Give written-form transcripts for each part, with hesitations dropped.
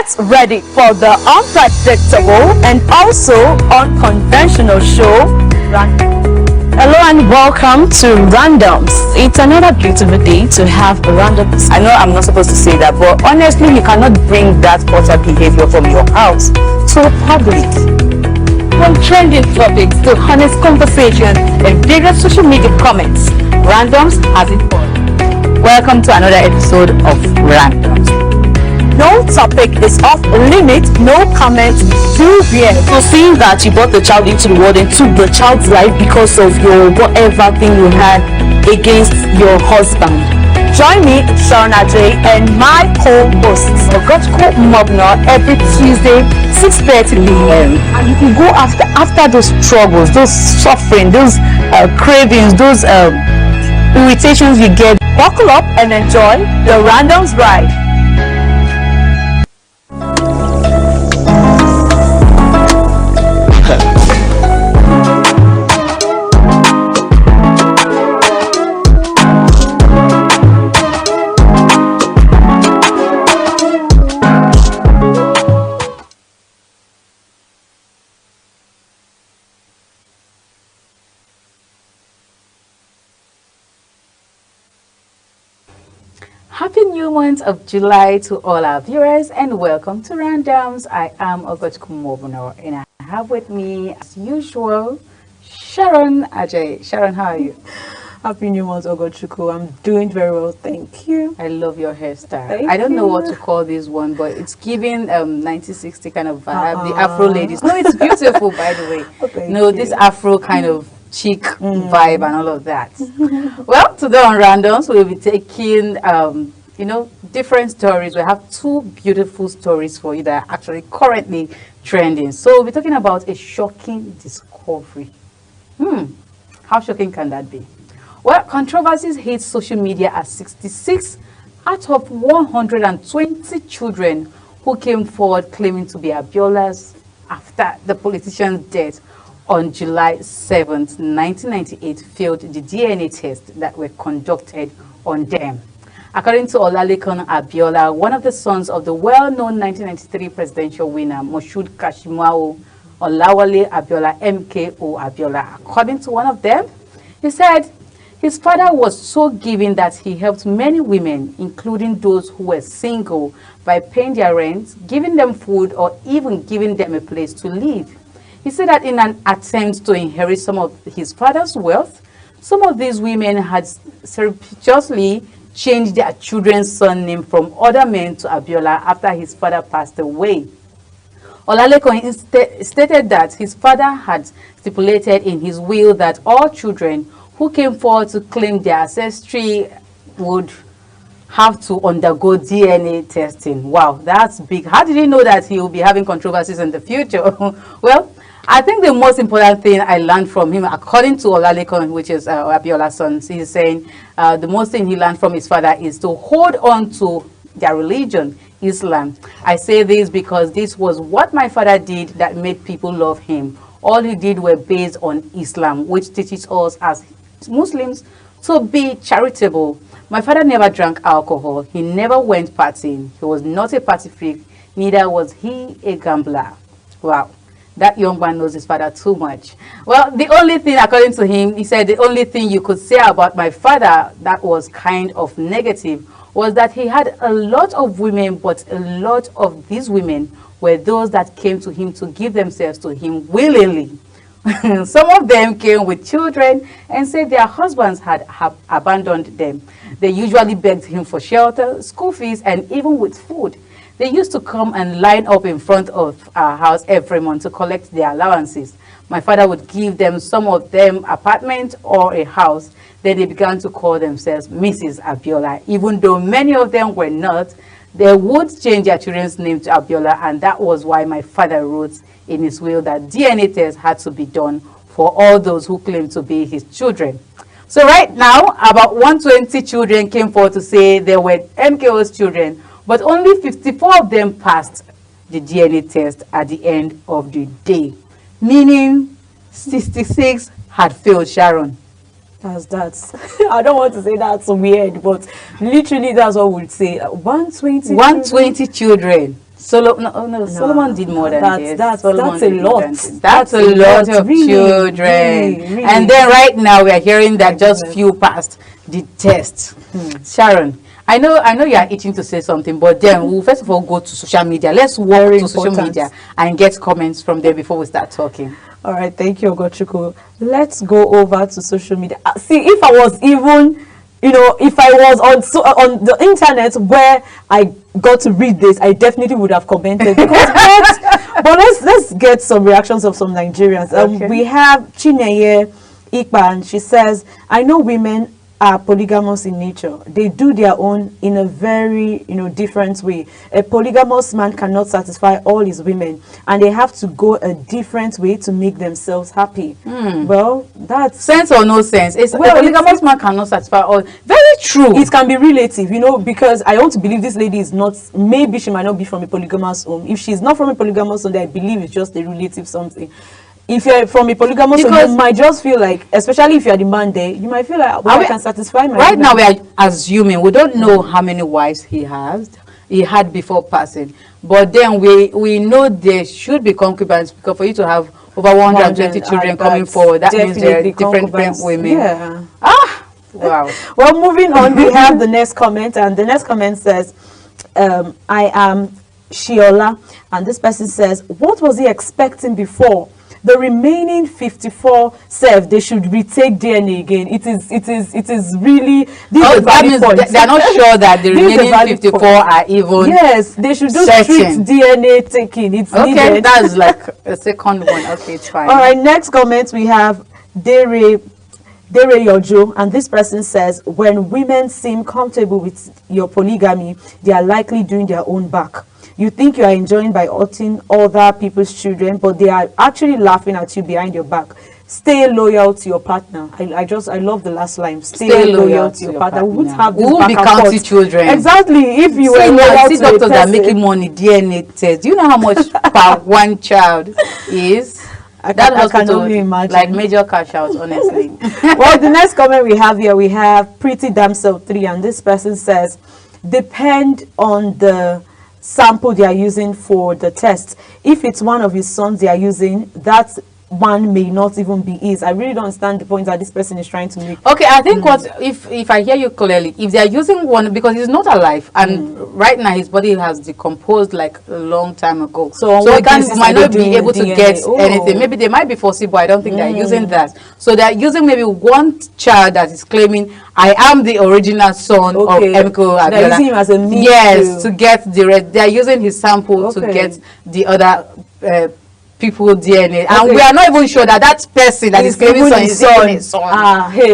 Get ready for the unpredictable and also unconventional show. Hello and welcome to Randoms. It's another beautiful day to have randoms. I know I'm not supposed to say that, but honestly, you cannot bring that utter behavior from your house to the public. From trending topics to honest conversations and various social media comments, Randoms has it all. Welcome to another episode of Randoms. No topic is off limit, no comment too weird. So seeing that you brought the child into the world and took the child's life because of your whatever thing you had against your husband. Join me, Sharon Ajay, and my co-hosts, Ogotko Mobna, every Tuesday, 6:30 p.m. And you can go after those troubles, those suffering, those cravings, those irritations you get. Buckle up and enjoy the Randoms ride. Happy new month of July to all our viewers and welcome to Randoms. I am Ogotko Mobna and I have with me, as usual, Sharon Ajay. Sharon, how are you? Happy new month, Ogotko. I'm doing very well, thank you. I love your hairstyle. Thank I don't know you. what to call this one, but it's giving 1960 kind of vibe. The Afro ladies. No, it's beautiful, by the way. Thank No, you. this Afro kind of chic vibe and all of that. Well, today on Randoms, we'll be taking, different stories. We have two beautiful stories for you that are actually currently trending. So we'll be talking about a shocking discovery. How shocking can that be? Well, controversies hit social media as 66 out of 120 children who came forward claiming to be Abiola's after the politician's death on July 7th, 1998, failed the DNA tests that were conducted on them. According to Olalekan Abiola, one of the sons of the well-known 1993 presidential winner, Moshood Kashimawo Olawale Abiola, MKO Abiola, according to one of them, he said his father was so giving that he helped many women, including those who were single, by paying their rent, giving them food, or even giving them a place to live. He said that in an attempt to inherit some of his father's wealth, some of these women had surreptitiously changed their children's surname from other men to Abiola after his father passed away. Olalekan stated that his father had stipulated in his will that all children who came forward to claim their ancestry would have to undergo DNA testing. Wow, that's big. How did he know that he will be having controversies in the future? Well, I think the most important thing I learned from him, according to Olalekan, which is Abiola's son, he's saying the most thing he learned from his father is to hold on to their religion, Islam. I say this because this was what my father did that made people love him. All he did were based on Islam, which teaches us as Muslims to be charitable. My father never drank alcohol. He never went partying. He was not a party freak. Neither was he a gambler. Wow. That young man knows his father too much. Well, the only thing, according to him, he said the only thing you could say about my father that was kind of negative was that he had a lot of women, but a lot of these women were those that came to him to give themselves to him willingly. Some of them came with children and said their husbands had abandoned them. They usually begged him for shelter, school fees, and even with food. They used to come and line up in front of our house every month to collect their allowances. My father would give them, some of them, apartment or a house. Then they began to call themselves Mrs. Abiola. Even though many of them were not, they would change their children's name to Abiola, and that was why my father wrote in his will that DNA tests had to be done for all those who claimed to be his children. So right now, about 120 children came forward to say they were MKO's children, but only 54 of them passed the DNA test at the end of the day, meaning 66 had failed, Sharon. That's I don't want to say that's weird, but literally that's what we'd say. 120 120 children. Solomon did more than this. That's Solomon a did more lot. than this. That's a lot of really, children. really. And then right now we are hearing that just few passed the test. Sharon, I know you are itching to say something, but then we'll first of all go to social media. Let's walk to social media and get comments from there before we start talking. All right, thank you, Ogochukwu. Let's go over to social media. See, if I was even, if I was on the internet where I got to read this, I definitely would have commented. But let's get some reactions of some Nigerians. Okay. We have Chineye Ikpa, and she says, I know women are polygamous in nature. They do their own in a very, different way. A polygamous man cannot satisfy all his women, and they have to go a different way to make themselves happy. Well, that's sense or no sense. A polygamous man cannot satisfy all. Very true. It can be relative, because I want to believe this lady is not, maybe she might not be from a polygamous home. If she's not from a polygamous home, then I believe it's just a relative something. If you're from a polygamous home, you might just feel like, especially if you're the man there, you might feel like, I can satisfy my right women. now we are assuming, we don't know how many wives he had before passing, but then we know there should be concubines, because for you to have over 120 children coming forward, that means there are different women. Yeah. Wow. Well, moving on, we have the next comment, and the next comment says, I am Shiola, and this person says, what was he expecting before? The remaining 54 they should retake DNA again. It is really, that means they're not sure that the remaining 54 are even. Yes, they should do strict DNA taking. It's okay, needed. that's like a second one. Okay, it's fine. All right, next comment we have Dere Yojo, and this person says, when women seem comfortable with your polygamy, they are likely doing their own back. You think you are enjoying by hurting other people's children, but they are actually laughing at you behind your back. Stay loyal to your partner. I love the last line. Stay loyal to your partner. We won't have this we won't be counting children. Exactly. If you were loyal to doctors that are making money DNA test. Do you know how much per one child is? I can only imagine. Like major cash out, honestly. Well, the next comment we have here, we have Pretty Damsel 3, and this person says, depend on the sample they are using for the test. If it's one of his sons they are using, that one may not even be his. I really don't understand the point that this person is trying to make. Okay, I think what if I hear you clearly, if they are using one, because he's not alive, and right now his body has decomposed like a long time ago, so we might not be able to get anything. Maybe they might be foreseeable. I don't think they're using that. So they're using maybe one child that is claiming, I am the original son of Emiko Abiola. They're using him as a means to get the rest. They're using his sample to get the other people DNA, and we are not even sure that that person that is claiming son is even his son.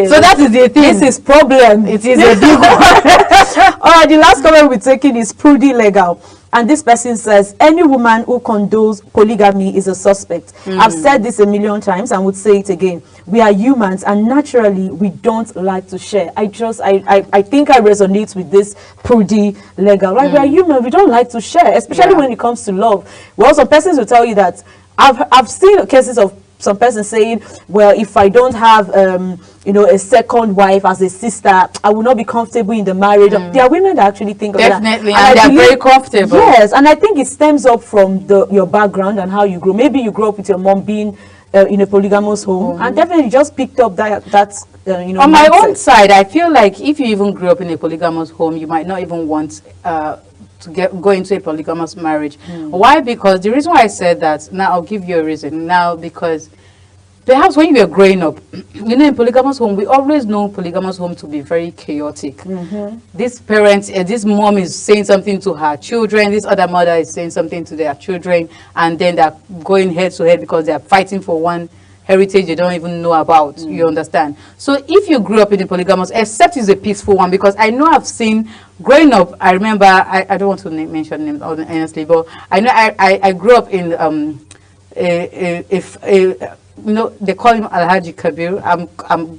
So that is the thing. This is problem. It is a big one. All right, the last comment we're taking is Prudy Legal, and this person says, any woman who condones polygamy is a suspect. I've said this a million times and would say it again. We are humans, and naturally we don't like to share. I think I resonate with this Prudy Legal. Right? We are human, we don't like to share, especially when it comes to love. Well, some persons will tell you that I've seen cases of some persons saying, well, if I don't have a second wife as a sister, I will not be comfortable in the marriage. There are women that actually think of that. Definitely, and they're very comfortable. Yes, and I think it stems up from your background and how you grow. Maybe you grew up with your mom being in a polygamous home, and definitely just picked up that on my own side, I feel like if you even grew up in a polygamous home, you might not even want to go into a polygamous marriage. Why? Because the reason why I said that, now I'll give you a reason. Now, because perhaps when you were growing up, in polygamous home, we always know polygamous home to be very chaotic. This parent, this mom is saying something to her children, this other mother is saying something to their children, and then they're going head to head because they're fighting for one heritage they don't even know about. You understand? So if you grew up in a polygamous, except it's a peaceful one, because I know I've seen growing up, I remember, I don't want to mention names honestly, but I know I grew up in they call him Alhaji Kabir. I'm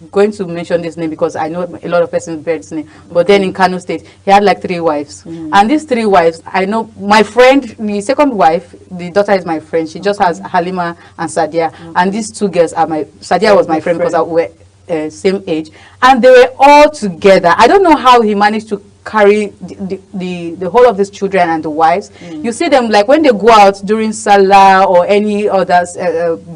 going to mention this name because I know a lot of persons bear this name. But then in Kano State, he had like 3 wives. And these 3 wives, I know my friend, the second wife, the daughter is my friend. She just has Halima and Sadia. And these 2 girls are Sadia was my friend because we were same age. And they were all together. I don't know how he managed to carry the whole of these children and the wives. You see them like when they go out during Salah or any other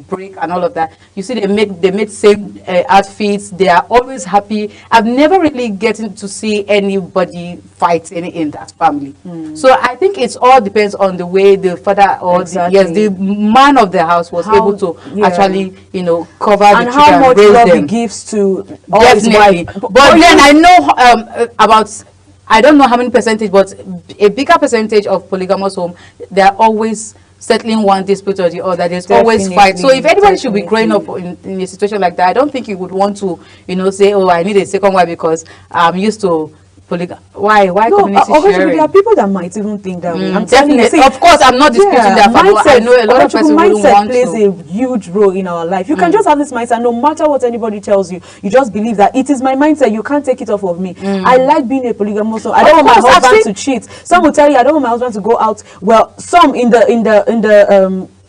break and all of that. You see they make same outfits. They are always happy. I've never really gotten to see anybody fight in that family. So I think it's all depends on the way the father or the man of the house was able to actually, you know, cover and the how children, much raise love them. he gives to all his Definitely. wife. But then I know about, I don't know how many percentage, but a bigger percentage of polygamous home, they are always settling one dispute or the other. There's always fight. So if anybody should be growing up in a situation like that, I don't think you would want to, you know, say, oh, I need a second wife because I'm used to polygamy. Why No, community sharing? there are people that might even think that way. I'm telling Definitely. you, see, Of course, I'm not disputing that fact, but I know a lot of people wouldn't mindset want plays to. a huge role in our life. You can just have this mindset, no matter what anybody tells you, you just believe that it is my mindset. You can't take it off of me. I like being a polygamous. So I don't want my husband to cheat. Some will tell you, I don't want my husband to go out. Well, some in the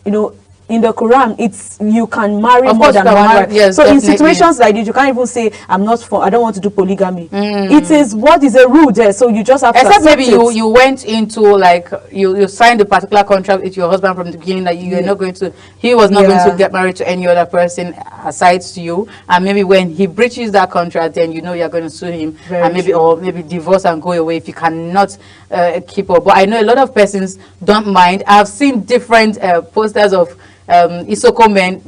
you know, in the Quran, it's you can marry more than one wife. Yes, so definitely. in situations like this, you can't even say I don't want to do polygamy. It is what is a rule there, so you just have to Except accept maybe it. you went into like you signed a particular contract with your husband from the beginning that you are not going to, he was not going to get married to any other person aside to you, and maybe when he breaches that contract, then you know you're going to sue him and maybe divorce and go away if you cannot keep up. But I know a lot of persons don't mind. I've seen different posters of Isoko men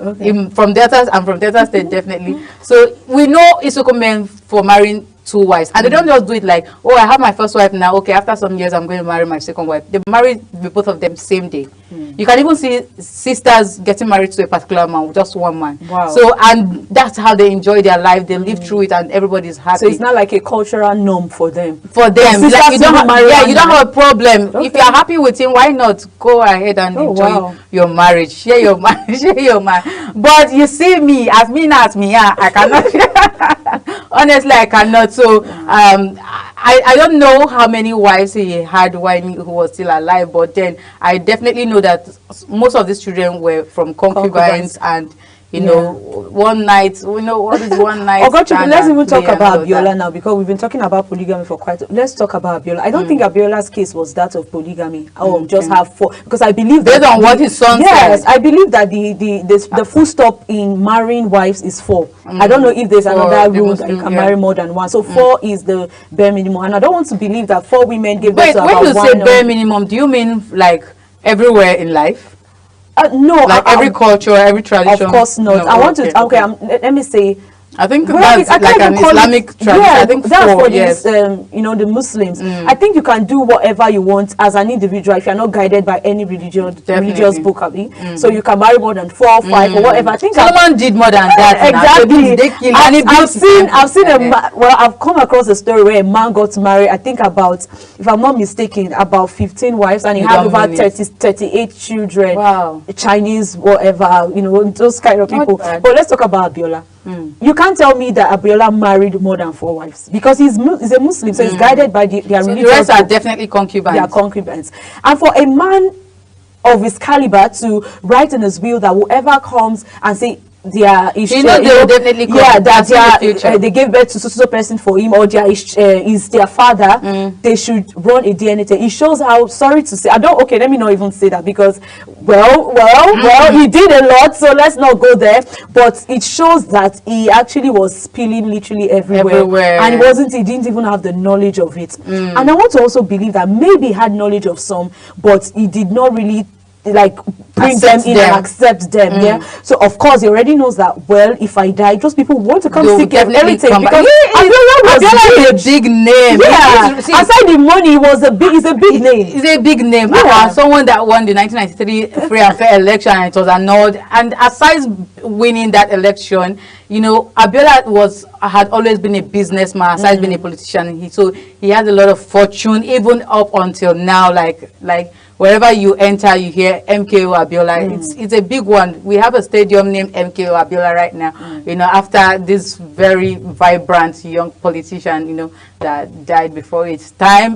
from Delta and from Delta State, definitely. So we know Isoko men for marrying two wives, and they don't just do it like, oh, I have my first wife now, okay, after some years I'm going to marry my second wife. They marry both of them same day. You can even see sisters getting married to a particular man with just one man. Wow. So, and that's how they enjoy their life. They live through it and everybody's happy. So it's not like a cultural norm for them. For them, sisters like you don't even marry one you don't man. have a problem. If you're happy with him, why not go ahead and enjoy your marriage, share your marriage, share your man. But you see me, as me, I cannot. Honestly, I cannot. So I don't know how many wives he had when he was still alive, but then I definitely know that most of these children were from concubines and, you know, one night, you know, what is one night? Let's even talk about Abiola now, because we've been talking about polygamy for quite let's talk about Abiola. I don't think Abiola's case was that of polygamy. Just have four, because I believe that based on what his son said. I believe that the full stop in marrying wives is 4. I don't know if there's another rule that you can marry more than one. So 4 is the bare minimum, and I don't want to believe that 4 women gave birth to about 1. When you say bare minimum, do you mean like everywhere in life? No, like every culture, every tradition. Of course not. No, I want to. Let me say. I think that's like an Islamic tradition. Yeah, I think that's for yes. you know, the Muslims. I think you can do whatever you want as an individual if you're not guided by any religious book. So you can marry more than 4 or 5 or whatever. I think Solomon did more than that. Exactly. I've seen I've come across a story where a man got married. I think about, if I'm not mistaken, about 15 wives, and he had over 38 children. Wow. Chinese, whatever, you know, those kind of people. But let's talk about Abiola. You can't tell me that Abiola married more than 4 wives, because he's a Muslim, so he's guided by their religion. The rest are definitely concubines. They are concubines. And for a man of his caliber to write in his will that whoever comes and say they will definitely that they gave birth to so person for him, or is their father, they should run a DNA test. It shows how, sorry to say, let me not even say that, because he did a lot, so let's not go there, but it shows that he actually was spilling literally everywhere. And he didn't even have the knowledge of it. And I want to also believe that maybe he had knowledge of some, but he did not really like bring them in and accept them. So of course he already knows that, well, if I die, those people want to come seek everything, because Abiola is a big name. Aside the money, it's a big name. It's a big name. Someone that won the 1993 free and fair election, and it was annulled, and aside winning that election, you know, Abiola had always been a businessman aside being a politician. So he has a lot of fortune, even up until now. Like wherever you enter, you hear MKO Abiola. It's a big one. We have a stadium named MKO Abiola right now, you know, after this very vibrant young politician, you know, that died before its time.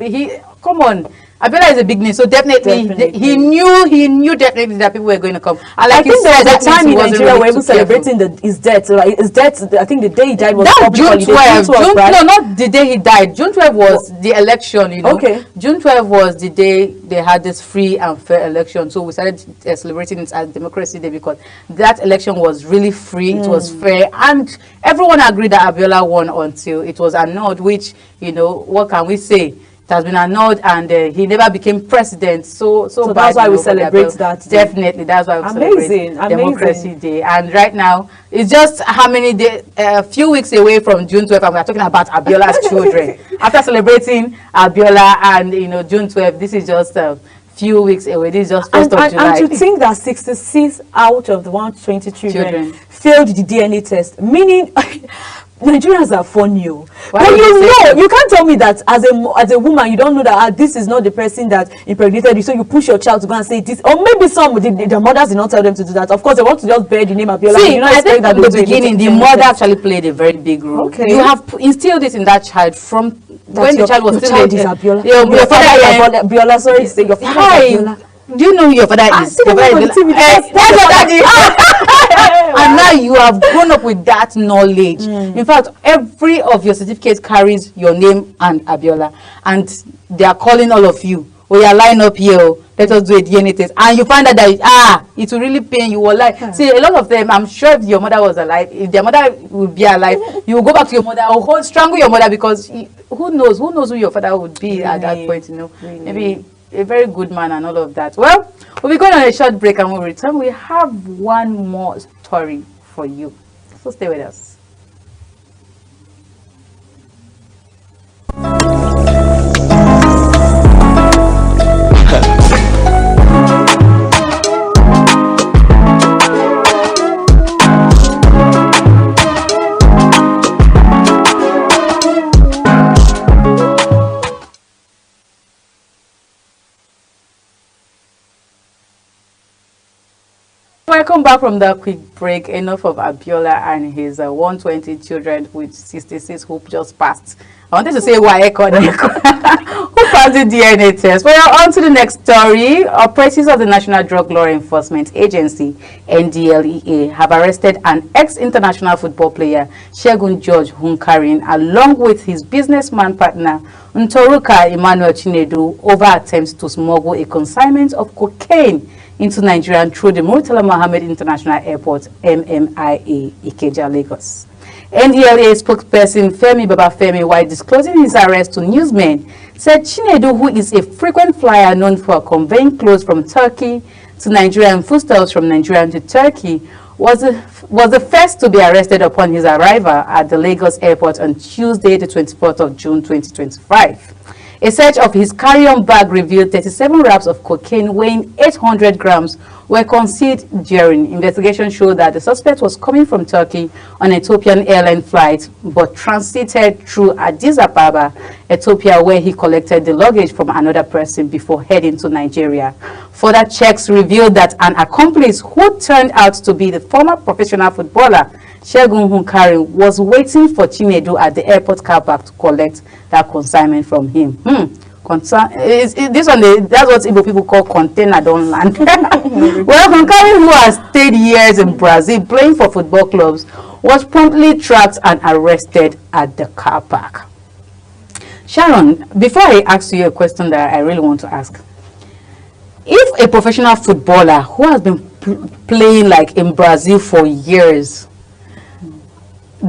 Come on, Abiola is a big name, so definitely. He knew definitely that people were going to come. And like I think there was a time in Nigeria where we were celebrating his death. Like his death, I think the day he died was June 12. Right? No, not the day he died. June 12 was the election. You know. Okay. June 12 was the day they had this free and fair election. So we started celebrating it as Democracy Day because that election was really free. It was fair, and everyone agreed that Abiola won until it was annulled. Which, you know, what can we say? It has been annulled, and he never became president. So that's why we celebrate that. Definitely, that's why we celebrate Democracy Day. And right now, it's just how many days? A few weeks away from June 12th, and we're talking about Abiola's children. After celebrating Abiola and June 12th, this is just a few weeks away. This is just 1st of July. And to think that 66 out of the 120 children failed the DNA test, meaning Nigerians are funny. But you can't tell me that as a woman, you don't know that this is not the person that impregnated you, so you push your child to go and say this. Or maybe the mothers did not tell them to do that. Of course, they want to just bear the name Abiola. See, I think at the beginning, the mother actually played a very big role. Okay. You have instilled this in that child from when the child was still is Abiola. Your father is Abiola. Sorry to say, your father is Abiola. Do you know who your father is? Your father is and now you have grown up with that knowledge. In fact, every of your certificates carries your name and Abiola, and they are calling all of you. We are line up here. Let us do a DNA test, and you find out that it will really pain you. See, a lot of them. I'm sure if your mother was alive, if their mother would be alive, you will go back to your mother or strangle your mother because who knows who your father would be at that point. Maybe a very good man and all of that. Well, we'll be going on a short break, and we'll return. We have one more story for you, so stay with us. Welcome back from that quick break. Enough of Abiola and his 120 children with 66 who just passed. I wanted to say Waeko who passed the DNA test. Well, on to the next story. Operatives of the National Drug Law Enforcement Agency, NDLEA, have arrested an ex-international football player, Segun George Hunkarin, along with his businessman partner, Ntoruka Emmanuel Chinedu, over attempts to smuggle a consignment of cocaine into Nigeria through the Murtala Mohammed International Airport, MMIA, Ikeja, Lagos. NDLEA spokesperson Femi Babafemi, while disclosing his arrest to newsmen, said Chinedu, who is a frequent flyer known for conveying clothes from Turkey to Nigeria and foodstuffs from Nigeria to Turkey, was the first to be arrested upon his arrival at the Lagos airport on Tuesday, the 24th of June, 2025. A search of his carry-on bag revealed 37 wraps of cocaine weighing 800 grams were concealed during. Investigation showed that the suspect was coming from Turkey on an Ethiopian airline flight, but transited through Addis Ababa, Ethiopia, where he collected the luggage from another person before heading to Nigeria. Further checks revealed that an accomplice who turned out to be the former professional footballer, Segun Hunkarin, was waiting for Chinedu at the airport car park to collect that consignment from him. This one, that's what Igbo people call container don't land. Well, Hunkarin, who has stayed years in Brazil playing for football clubs, was promptly tracked and arrested at the car park. Sharon, before I ask you a question that I really want to ask, if a professional footballer who has been playing like in Brazil for years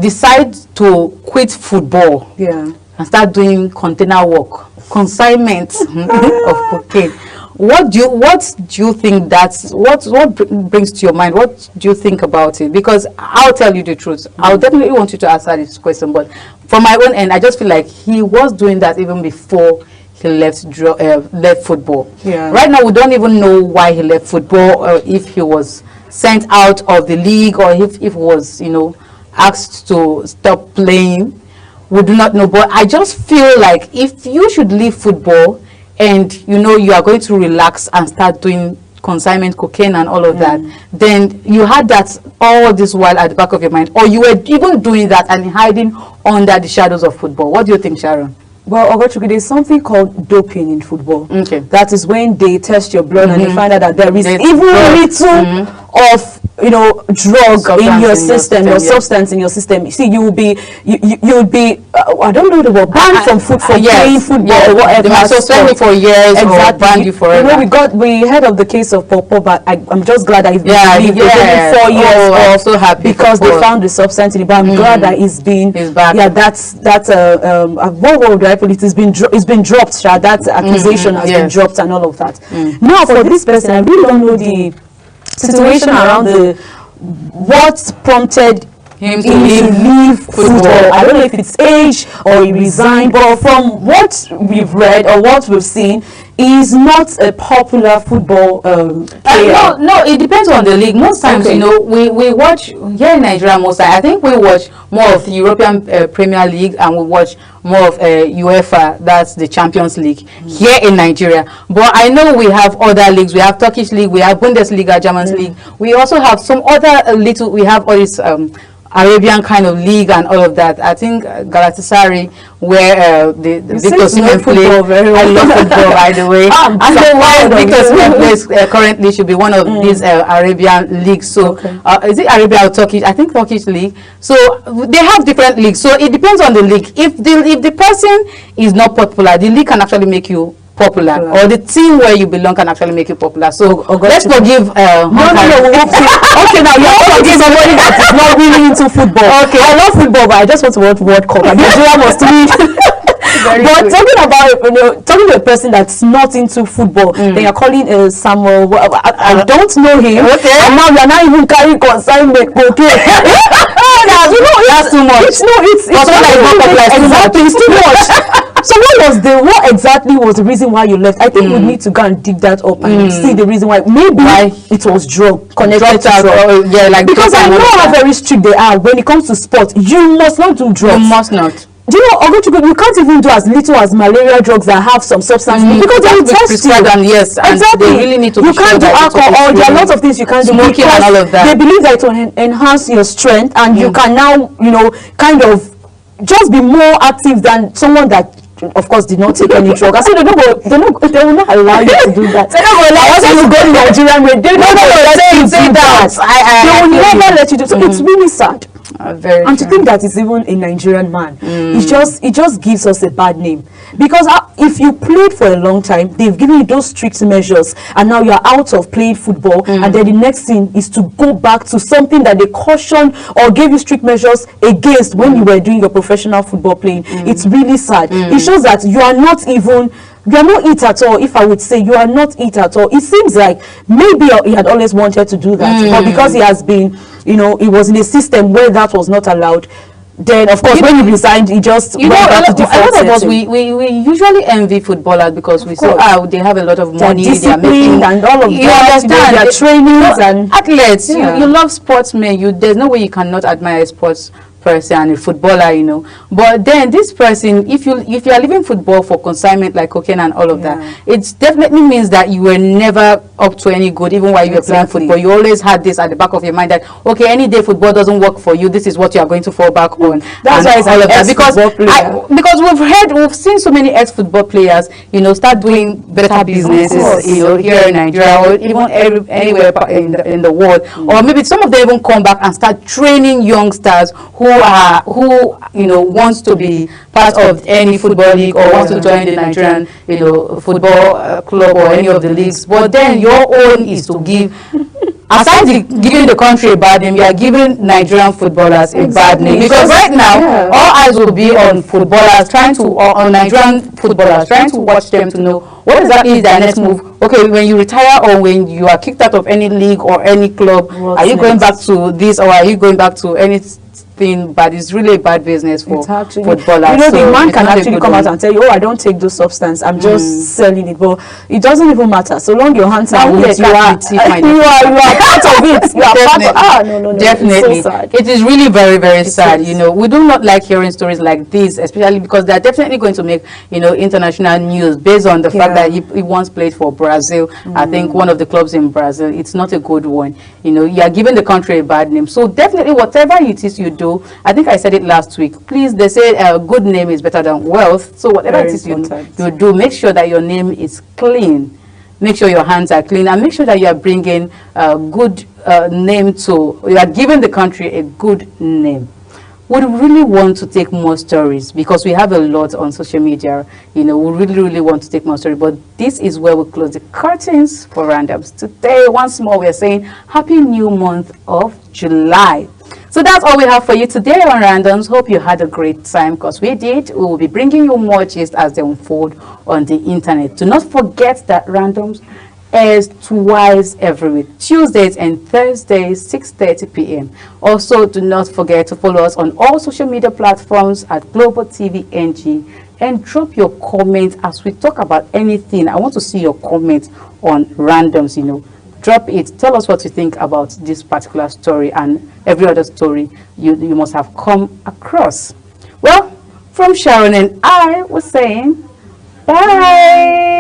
decide to quit football and start doing container work, consignment of cocaine, what do you think what brings to your mind? What do you think about it? Because I'll tell you the truth, I'll definitely want you to answer this question, but from my own end, I just feel like he was doing that even before he left football. Right now we don't even know why he left football, or if he was sent out of the league, or if he was asked to stop playing. We do not know, but I just feel like if you should leave football and you are going to relax and start doing consignment cocaine and all of that, then you had that all this while at the back of your mind, or you were even doing that and hiding under the shadows of football. What do you think, Sharon? Well, Ogochukwu, there's something called doping in football. Okay. That is when they test your blood and they find out that there is There's even little of drug in your system, your substance in your system. You see, you will be I don't know the word, banned from football, playing football or whatever. They might suspend you for years or ban you forever. We heard of the case of Popo, but I'm just glad that he's been released. 4 years I'm so happy because they found the substance in it. But I'm glad that he's back. Yeah, that's what would I put it? It's been dropped. That accusation has been dropped and all of that. Now for this person, I really don't know the situation around what prompted him to leave football. I don't know if it's age or he resigned, but from what we've read or what we've seen, he's not a popular football player. No, it depends on the league. Most times, we watch here in Nigeria. Most times, I think we watch more of the European Premier League and we watch more of UEFA. That's the Champions League here in Nigeria. But I know we have other leagues. We have Turkish league. We have Bundesliga, German league. We also have some other little. We have all this Arabian kind of league and all of that. I think Galatasaray, where the Victor Osimhen plays. I love football, by the way. I know why Victor Osimhen plays currently should be one of these Arabian leagues. So is it Arabia or Turkish? I think Turkish league. So they have different leagues. So it depends on the league. If the person is not popular, the league can actually make you popular, or the team where you belong can actually make you popular. So let's forgive okay, now you're forgive somebody that is not really into football. Okay, I love football, but I just want to watch World Cup and Nigeria must win. But talking to a person that's not into football, then you're calling Samuel. I don't know him. Okay, and now you're not even carrying consignment. Okay, that's too much. It's too much. So what exactly was the reason why you left? I think we need to go and dig that up and see the reason why. Maybe it was connected to drug. Because I know how very strict they are when it comes to sports. You must not do drugs. You must not. Do you know, you can't even do as little as malaria drugs that have some substance because they will test you. And exactly. They really need to. You can't do alcohol. There are lots of things you can't do. Smoking and all of that. They believe that it will enhance your strength and you can now, kind of just be more active than someone that, of course, did not take any drug. I said they will not allow you to do that. They will not allow you to go to Nigerian way. They will not let you do that. They will never let you do. So it's really sad. And to think that it's even a Nigerian man, it just gives us a bad name. Because if you played for a long time, they've given you those strict measures, and now you're out of playing football, and then the next thing is to go back to something that they cautioned or gave you strict measures against when you were doing your professional football playing. It's really sad. It shows that you are not it at all. If I would say you are not it at all, it seems like maybe he had always wanted to do that, but because he has been, he was in a system where that was not allowed. Then, of course, when he resigned, he just went back to default. A lot of us, we usually envy footballers because we say, they have a lot of money, they are making, and all of that, their trainings and athletes. You love sportsmen. There's no way you cannot admire a sports person, a footballer, but then this person, if you are leaving football for consignment like cocaine and all of that, it definitely means that you were never up to any good, even while you were playing football. You always had this at the back of your mind that, okay, any day football doesn't work for you, this is what you are going to fall back on. That's why it's all of that. Because we've seen so many ex-football players, start doing better businesses, here in Nigeria or even anywhere in the world, or maybe some of them even come back and start training youngsters who wants to be part of any football league or wants to join the Nigerian football club or any of the leagues. But then your own is to give, aside giving the country a bad name, you are giving Nigerian footballers a bad name, because right now all eyes will be on footballers on Nigerian footballers, trying to watch them to know what exactly is their next move. Okay, when you retire or when you are kicked out of any league or any club, are you going back to this or are you going back to anything? But it's really a bad business for footballers. The man can actually come out and tell you, I don't take those substances, I'm just selling it. But it doesn't even matter. So long your hands are with it, you are part of it. You are part of it. Definitely. It's so sad. It is really very, very sad. We do not like hearing stories like this, especially because they're definitely going to make, international news based on the fact that he once played for Brazil. I think one of the clubs in Brazil. It's not a good one. You are giving the country a bad name. So definitely whatever it is you do, show. I think I said it last week. Please, they say a good name is better than wealth. So whatever Very it is you important. do, make sure that your name is clean. Make sure your hands are clean, and make sure that you are bringing a good name to, you are giving the country a good name. We really want to take more stories because we have a lot on social media. You know, we really want to take more stories, but this is where we close the curtains for Randoms. Today, once more, we are saying happy new month of July. So that's all we have for you today on Randoms. Hope you had a great time, because we did. We will be bringing you more gist as they unfold on the internet. Do not forget that Randoms airs twice every week, Tuesdays and Thursdays, 6:30 p.m. Also, do not forget to follow us on all social media platforms at Global TV NG, and drop your comments as we talk about anything. I want to see your comments on Randoms, you know. Drop it. Tell us what you think about this particular story and every other story you must have come across. Well, from Sharon and I, we're saying bye.